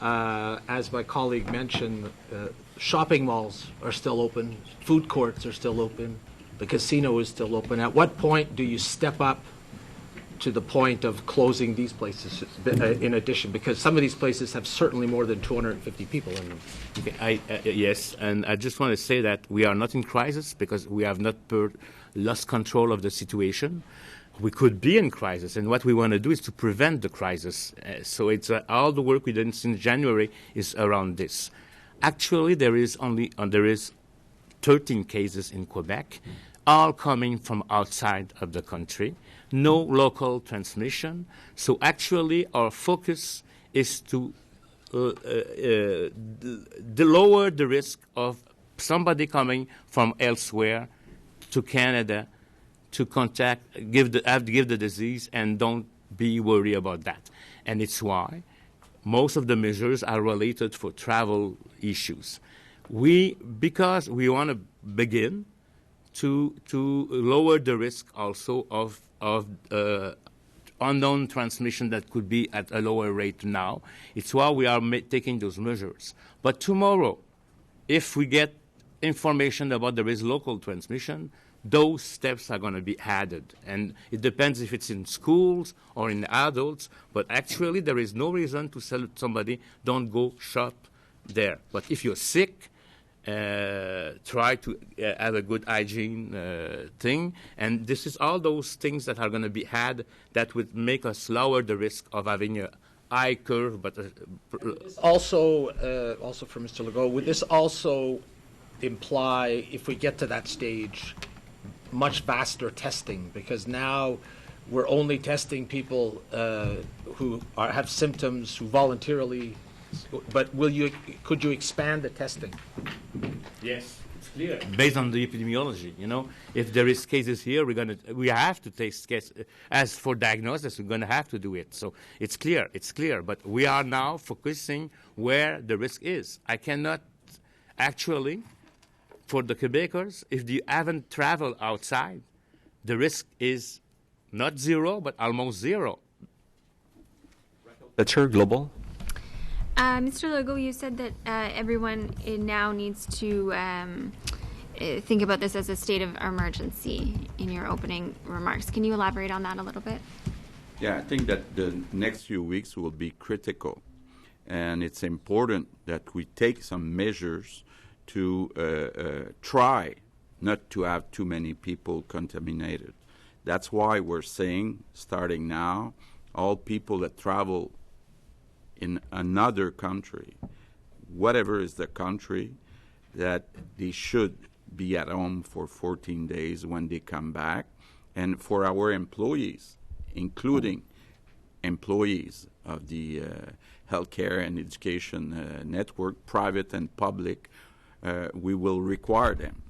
As my colleague mentioned, shopping malls are still open, food courts are still open, the casino is still open. At what point do you step up to the point of closing these places in addition? Because some of these places have certainly more than 250 people in them. Okay, yes, and I just want to say that we are not in crisis because we have not lost control of the situation. We could be in crisis, and what we want to do is to prevent the crisis. So it's all the work we did since January is around this. Actually, there is 13 cases in Quebec, all coming from outside of the country. No local transmission. So actually, our focus is to lower the risk of somebody coming from elsewhere to Canada to give the disease and don't be worried about that. And it's why most of the measures are related for travel issues. Because we want to begin to lower the risk also of unknown transmission that could be at a lower rate now. It's why we are taking those measures. But tomorrow, if we get information about there is local transmission, those steps are going to be added. And it depends if it's in schools or in adults, but actually there is no reason to tell somebody, don't go shop there. But if you're sick, try to have a good hygiene thing. And this is all those things that are going to be had that would make us lower the risk of having a high curve. But also for Mr. Legault, would this also imply, if we get to that stage, much vaster testing? Because now we're only testing people who have symptoms, who voluntarily. But could you expand the testing? Yes, it's clear. Based on the epidemiology, if there is cases here, we have to take cases. As for diagnosis, we're going to have to do it. So it's clear. But we are now focusing where the risk is. I cannot actually, for the Quebecers, if you haven't traveled outside, the risk is not zero, but almost zero. That's your global. Mr. Legault, you said that everyone now needs to think about this as a state of emergency in your opening remarks. Can you elaborate on that a little bit? Yeah, I think that the next few weeks will be critical. And it's important that we take some measures to try not to have too many people contaminated. That's why we're saying, starting now, all people that travel in another country, whatever is the country, that they should be at home for 14 days when they come back. And for our employees, including employees of the healthcare and education network, private and public, we will require them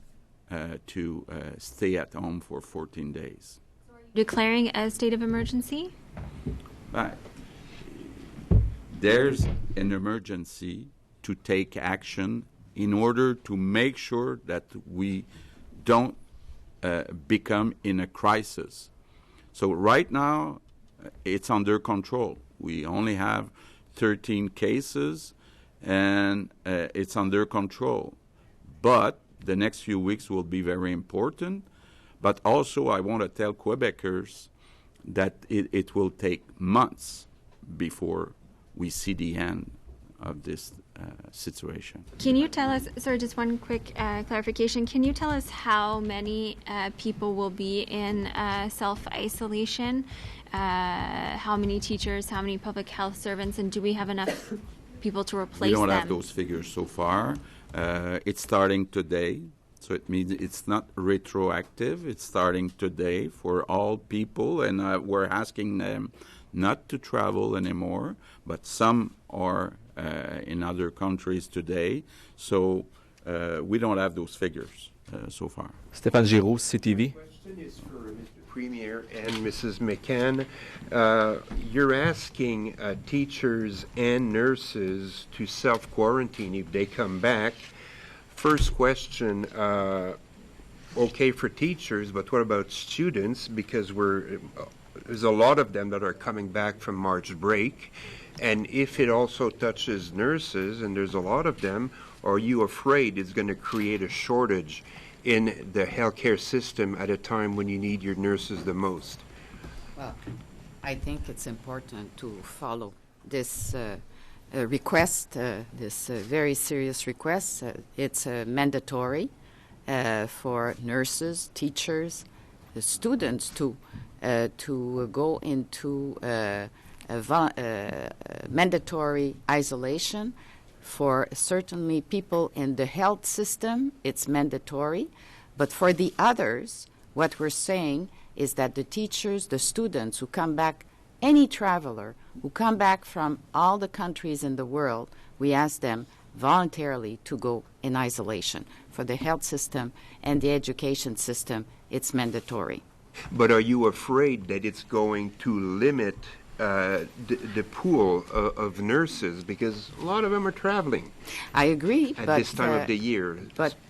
to stay at home for 14 days. Declaring a state of emergency? There's an emergency to take action in order to make sure that we don't become in a crisis. So right now, it's under control. We only have 13 cases, and it's under control. But the next few weeks will be very important. But also, I want to tell Quebecers that it will take months before we see the end of this situation. Can you tell us, sir, just one quick clarification, can you tell us how many people will be in self-isolation? How many teachers, how many public health servants, and do we have enough people to replace them? We don't have those figures so far. It's starting today, so it means it's not retroactive. It's starting today for all people, and we're asking them not to travel anymore, but some are in other countries today. So we don't have those figures so far. Stéphane Giroux, CTV. The question is for Mr. Premier and Mrs. McCann. You're asking teachers and nurses to self-quarantine if they come back. First question, okay for teachers, but what about students? Because there's a lot of them that are coming back from March break. And if it also touches nurses, and there's a lot of them, are you afraid it's going to create a shortage in the healthcare system at a time when you need your nurses the most? Well, I think it's important to follow this request, this very serious request. It's mandatory for nurses, teachers, the students to go into mandatory isolation. For certainly people in the health system, it's mandatory. But for the others, what we're saying is that the teachers, the students who come back, any traveler who come back from all the countries in the world, we ask them voluntarily to go in isolation. For the health system and the education system, it's mandatory. But are you afraid that it's going to limit the pool of nurses, because a lot of them are traveling? I agree. At this time of the year,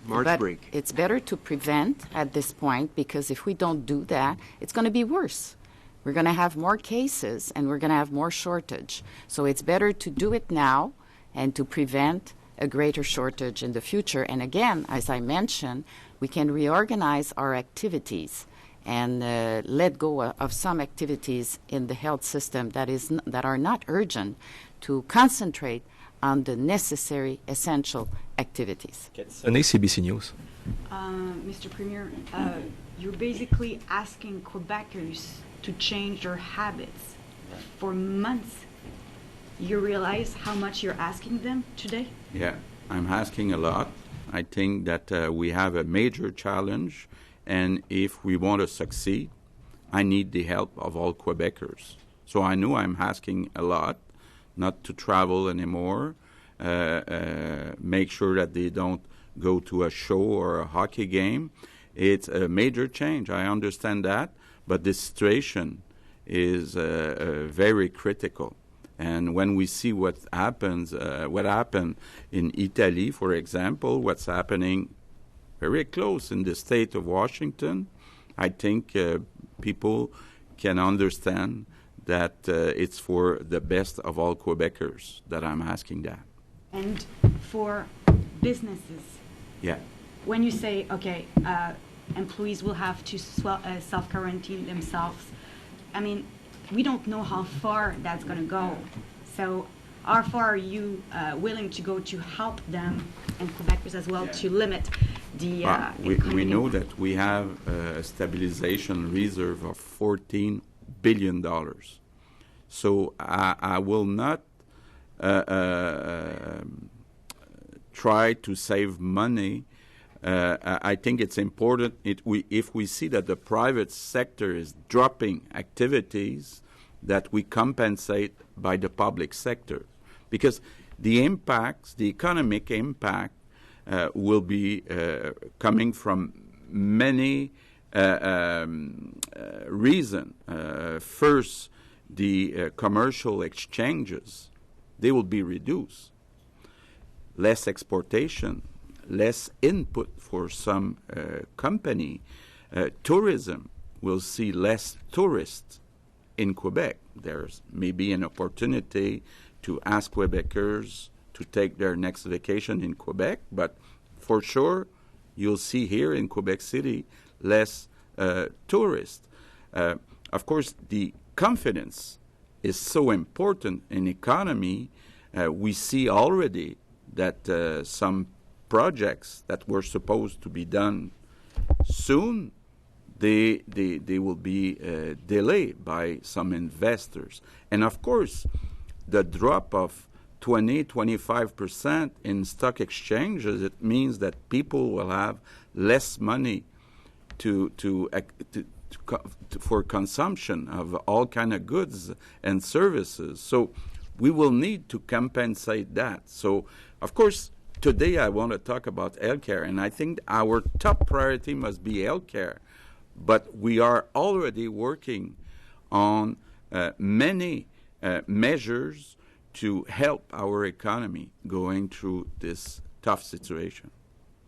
March break. It's better to prevent at this point, because if we don't do that, it's going to be worse. We're going to have more cases and we're going to have more shortage. So it's better to do it now and to prevent a greater shortage in the future. And again, as I mentioned, we can reorganize our activities and let go of some activities in the health system that are not urgent, to concentrate on the necessary, essential activities. CBC News. Mr. Premier, you're basically asking Quebecers to change their habits for months. You realize how much you're asking them today? Yeah, I'm asking a lot. I think that we have a major challenge, and if we want to succeed, I need the help of all Quebecers. So I know I'm asking a lot, not to travel anymore, make sure that they don't go to a show or a hockey game. It's a major change, I understand that, but the situation is very critical. And when we see what happened in Italy, for example, what's happening very close in the state of Washington, I think people can understand that it's for the best of all Quebecers that I'm asking that. And for businesses, yeah. When you say, okay, employees will have to self-quarantine themselves, I mean, we don't know how far that's going to go. So how far are you willing to go to help them and Quebecers as well to limit the we know that we have a stabilization reserve of $14 billion. So I will not try to save money. I think it's important if we see that the private sector is dropping activities, that we compensate by the public sector. Because the impacts, the economic impact, will be coming from many reasons. First, the commercial exchanges, they will be reduced. Less exportation, less input for some company. Tourism will see less tourists in Quebec. There's maybe an opportunity to ask Quebecers to take their next vacation in Quebec, but for sure you'll see here in Quebec City less tourists. Of course, the confidence is so important in economy. We see already that some projects that were supposed to be done soon, they will be delayed by some investors. And of course, the drop of 20-25% in stock exchanges, it means that people will have less money for consumption of all kind of goods and services. So we will need to compensate that. So, of course, today I want to talk about healthcare, and I think our top priority must be healthcare. But we are already working on many measures to help our economy going through this tough situation.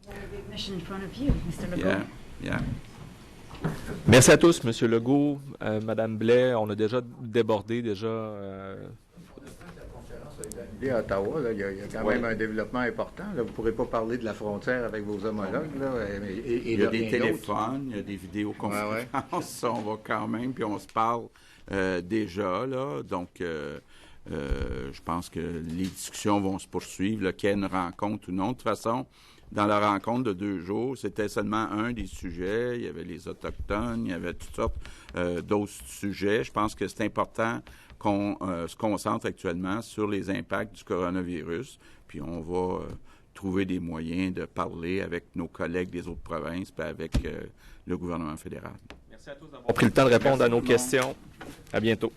You have a big mission in front of you, Mr. Legault. Yeah. Merci à tous, Monsieur Legault, Madame Blais. On a déjà débordé À Ottawa, là, il y a quand même un développement important. Là. Vous ne pourrez pas parler de la frontière avec vos homologues. Là, il y a des téléphones, il y a des vidéoconférences. On va quand même, puis on se parle déjà. Là, donc, je pense que les discussions vont se poursuivre, qu'il y ait une rencontre ou non. De toute façon, dans la rencontre de 2 jours, c'était seulement un des sujets. Il y avait les Autochtones, il y avait toutes sortes d'autres sujets. Je pense que c'est important qu'on se concentre actuellement sur les impacts du coronavirus, puis on va trouver des moyens de parler avec nos collègues des autres provinces, puis avec le gouvernement fédéral. Merci à tous d'avoir pris le temps de répondre à nos questions. À bientôt.